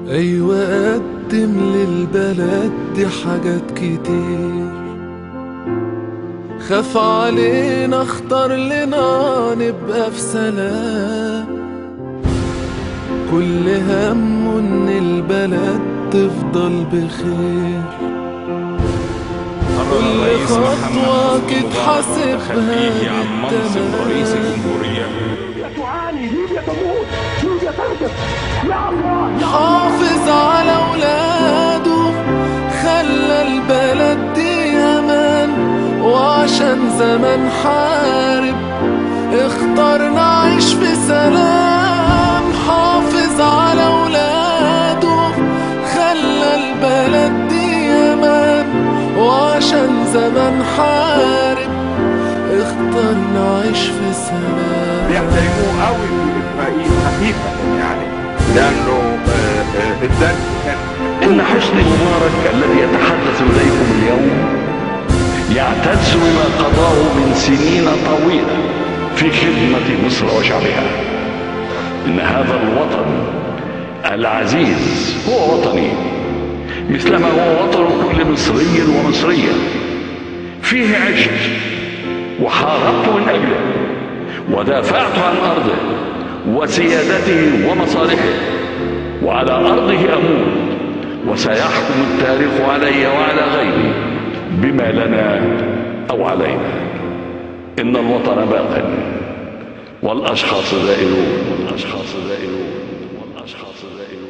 أيوة قدم للبلد دي حاجات كتير، خاف علينا اختار لنا نبقى في سلام. كل همه ان البلد تفضل بخير، كل خطوة تتحاسبها بالتمام. تعاني، ليبيا تموت، ليبيا تهدف. يا الله حافظ على اولاده، خلى البلد دي امان، وعشان زمان حارب اختار نعيش في سلام. حافظ على اولاده، خلى البلد دي امان، وعشان زمان حارب اختار نعيش في سلام. بيحترموه قوي في اسرائيل خفيفة يعني، لانه الذنب كان إن حسني مبارك الذي يتحدث إليكم اليوم يعتز بما قضاه من سنين طويلة في خدمة مصر وشعبها. إن هذا الوطن العزيز هو وطني، مثلما هو وطن كل مصري ومصرية. فيه عشت وحاربت من أجله، ودافعت عن أرضه وسيادته ومصالحه، وعلى أرضه أموت، وسيحكم التاريخ علي وعلى غيري بما لنا أو علينا. إن الوطن باق والأشخاص زائرون، والأشخاص زائرون، والأشخاص زائرون.